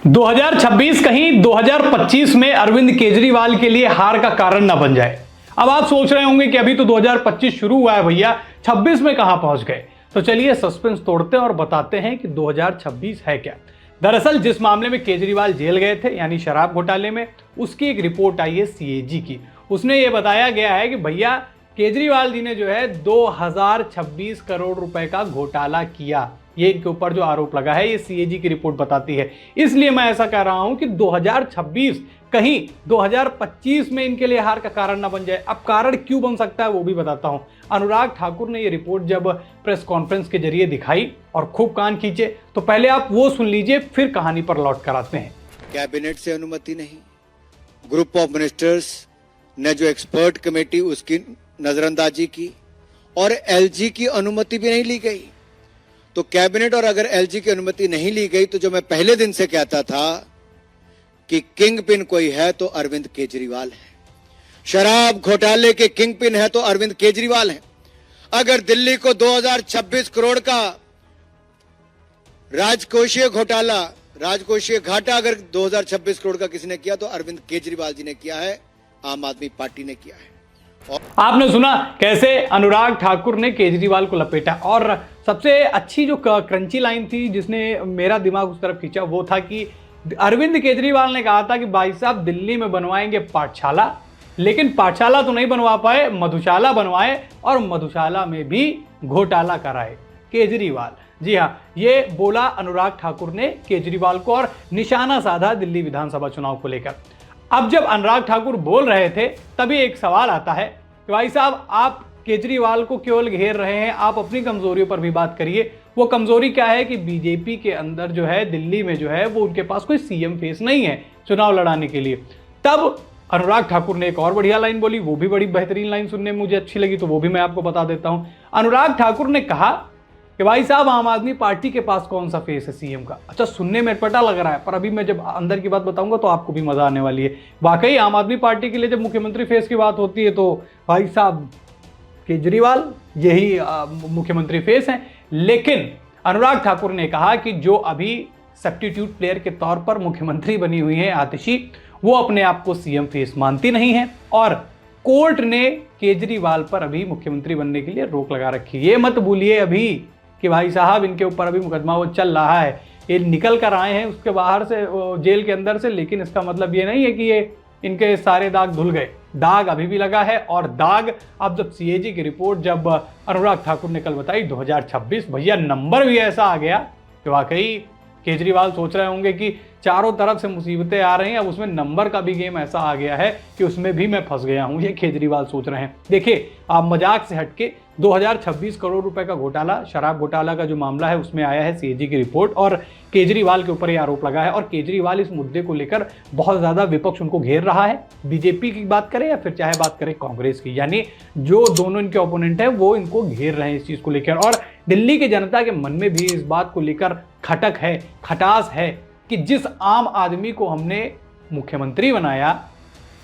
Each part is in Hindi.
2026 कहीं 2025 में अरविंद केजरीवाल के लिए हार का कारण ना बन जाए। अब आप सोच रहे होंगे कि अभी तो 2025 शुरू हुआ है भैया, 26 में कहां पहुंच गए। तो चलिए सस्पेंस तोड़ते हैं और बताते हैं कि 2026 है क्या। दरअसल जिस मामले में केजरीवाल जेल गए थे यानी शराब घोटाले में, उसकी एक रिपोर्ट आई है सीएजी की। उसमें यह बताया गया है कि भैया केजरीवाल जी ने जो है 2026 करोड़ रुपए का घोटाला किया। ये इनके ऊपर जो आरोप लगा है ये सीएजी की रिपोर्ट बताती है। इसलिए मैं ऐसा कह रहा हूं कि 2026 कहीं 2025 में इनके लिए हार का कारण ना बन जाए। अब कारण क्यों बन सकता है वो भी बताता हूं। अनुराग ठाकुर ने ये रिपोर्ट जब प्रेस कॉन्फ्रेंस के जरिए दिखाई और खूब कान खींचे, तो पहले आप वो सुन लीजिए, फिर कहानी पर लौट कर आते हैं। कैबिनेट से अनुमति नहीं, ग्रुप ऑफ मिनिस्टर्स ने जो एक्सपर्ट कमेटी उसकी नजरअंदाजी की और एलजी की अनुमति भी नहीं ली गई। तो कैबिनेट और अगर एलजी की अनुमति नहीं ली गई तो जो मैं पहले दिन से कहता था कि किंग पिन कोई है तो अरविंद केजरीवाल है। शराब घोटाले के किंग पिन है तो अरविंद केजरीवाल है। अगर दिल्ली को 2026 करोड़ का राजकोषीय घोटाला, राजकोषीय घाटा अगर 2026 करोड़ का किसी ने किया तो अरविंद केजरीवाल जी ने किया है, आम आदमी पार्टी ने किया है। आपने सुना कैसे अनुराग ठाकुर ने केजरीवाल को लपेटा। और सबसे अच्छी जो क्रंची लाइन थी जिसने मेरा दिमाग उस तरफ खींचा वो था कि अरविंद केजरीवाल ने कहा था कि भाई साहब दिल्ली में बनवाएंगे पाठशाला, लेकिन पाठशाला तो नहीं बनवा पाए, मधुशाला बनवाए और मधुशाला में भी घोटाला कराए केजरीवाल। जी हाँ, ये बोला अनुराग ठाकुर ने केजरीवाल को और निशाना साधा दिल्ली विधानसभा चुनाव को लेकर। अब जब अनुराग ठाकुर बोल रहे थे तभी एक सवाल आता है कि भाई साहब आप केजरीवाल को केवल घेर रहे हैं, आप अपनी कमजोरियों पर भी बात करिए। वो कमजोरी क्या है कि बीजेपी के अंदर जो है, दिल्ली में जो है, वो उनके पास कोई सीएम फेस नहीं है चुनाव लड़ाने के लिए। तब अनुराग ठाकुर ने एक और बढ़िया लाइन बोली, वो भी बड़ी बेहतरीन लाइन सुनने में मुझे अच्छी लगी, तो वो भी मैं आपको बता देता हूं। अनुराग ठाकुर ने कहा कि भाई साहब आम आदमी पार्टी के पास कौन सा फेस है सीएम का। अच्छा, सुनने में अटपटा लग रहा है, पर अभी मैं जब अंदर की बात बताऊंगा तो आपको भी मजा आने वाली है। वाकई आम आदमी पार्टी के लिए जब मुख्यमंत्री फेस की बात होती है तो भाई साहब केजरीवाल यही मुख्यमंत्री फेस हैं। लेकिन अनुराग ठाकुर ने कहा कि जो अभी सब्स्टिट्यूट प्लेयर के तौर पर मुख्यमंत्री बनी हुई है आतिशी, वो अपने आप को सीएम फेस मानती नहीं है और कोर्ट ने केजरीवाल पर अभी मुख्यमंत्री बनने के लिए रोक लगा रखी है। ये मत भूलिए अभी कि भाई साहब इनके ऊपर अभी मुकदमा वो चल रहा है, ये निकल कर आए हैं उसके बाहर से, जेल के अंदर से, लेकिन इसका मतलब ये नहीं है कि ये इनके सारे दाग धुल गए। दाग अभी भी लगा है और दाग अब जब सीएजी की रिपोर्ट जब अनुराग ठाकुर ने कल बताई 2026, भैया नंबर भी ऐसा आ गया कि वाकई केजरीवाल सोच रहे होंगे कि चारों तरफ से मुसीबतें आ रही हैं, अब उसमें नंबर का भी गेम ऐसा आ गया है कि उसमें भी मैं फंस गया हूं, ये केजरीवाल सोच रहे हैं। देखिए आप मजाक से हटके 2026 करोड़ रुपए का घोटाला, शराब घोटाला का जो मामला है उसमें आया है सीएजी की रिपोर्ट और केजरीवाल के ऊपर यह आरोप लगा है। और केजरीवाल इस मुद्दे को लेकर बहुत ज्यादा विपक्ष उनको घेर रहा है, बीजेपी की बात करें या फिर चाहे बात करें कांग्रेस की, यानी जो दोनों इनके ओपोनेंट है वो इनको घेर रहे हैं इस चीज को लेकर। और दिल्ली की जनता के मन में भी इस बात को लेकर खटक है, खटास है कि जिस आम आदमी को हमने मुख्यमंत्री बनाया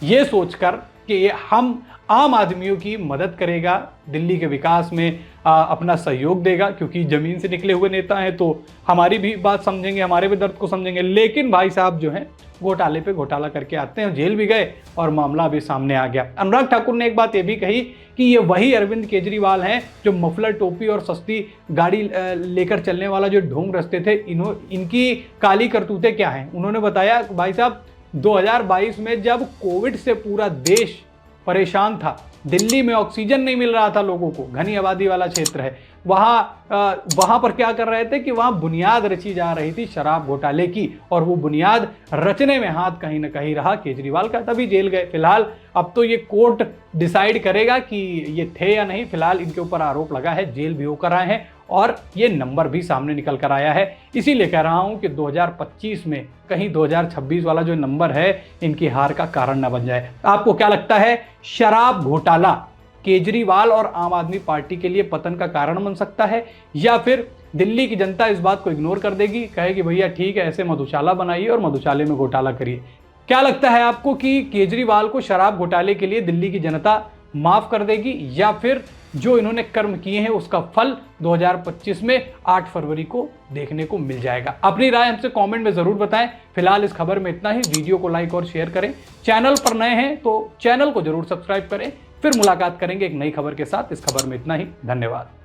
ये सोचकर कि ये हम आम आदमियों की मदद करेगा, दिल्ली के विकास में अपना सहयोग देगा, क्योंकि जमीन से निकले हुए नेता हैं तो हमारी भी बात समझेंगे, हमारे भी दर्द को समझेंगे। लेकिन भाई साहब जो हैं घोटाले पे घोटाला करके आते हैं, जेल भी गए और मामला भी सामने आ गया। अनुराग ठाकुर ने एक बात ये भी कही कि ये वही अरविंद केजरीवाल हैं जो मफलर टोपी और सस्ती गाड़ी लेकर चलने वाला जो ढोंग रस्ते थे, इनकी काली करतूतें क्या हैं। उन्होंने बताया भाई साहब 2022 में जब कोविड से पूरा देश परेशान था, दिल्ली में ऑक्सीजन नहीं मिल रहा था लोगों को, घनी आबादी वाला क्षेत्र है, वहां पर क्या कर रहे थे कि वहां बुनियाद रची जा रही थी शराब घोटाले की, और वो बुनियाद रचने में हाथ कहीं ना कहीं रहा केजरीवाल का, तभी जेल गए। फिलहाल अब तो ये कोर्ट डिसाइड करेगा कि ये थे या नहीं। फिलहाल इनके ऊपर आरोप लगा है, जेल भी होकर आए हैं और ये नंबर भी सामने निकल कर आया है। इसीलिए कह रहा हूं कि 2025 में कहीं 2026 वाला जो नंबर है इनकी हार का कारण ना बन जाए। आपको क्या लगता है, शराब घोटाला केजरीवाल और आम आदमी पार्टी के लिए पतन का कारण बन सकता है, या फिर दिल्ली की जनता इस बात को इग्नोर कर देगी, कहेगी भैया ठीक है ऐसे मधुशाला बनाइए और मधुशाले में घोटाला करिए। क्या लगता है आपको कि केजरीवाल को शराब घोटाले के लिए दिल्ली की जनता माफ कर देगी या फिर जो इन्होंने कर्म किए हैं उसका फल 2025 में 8 फरवरी को देखने को मिल जाएगा। अपनी राय हमसे कमेंट में जरूर बताएं। फिलहाल इस खबर में इतना ही। वीडियो को लाइक और शेयर करें। चैनल पर नए हैं तो चैनल को जरूर सब्सक्राइब करें। फिर मुलाकात करेंगे एक नई खबर के साथ। इस खबर में इतना ही। धन्यवाद।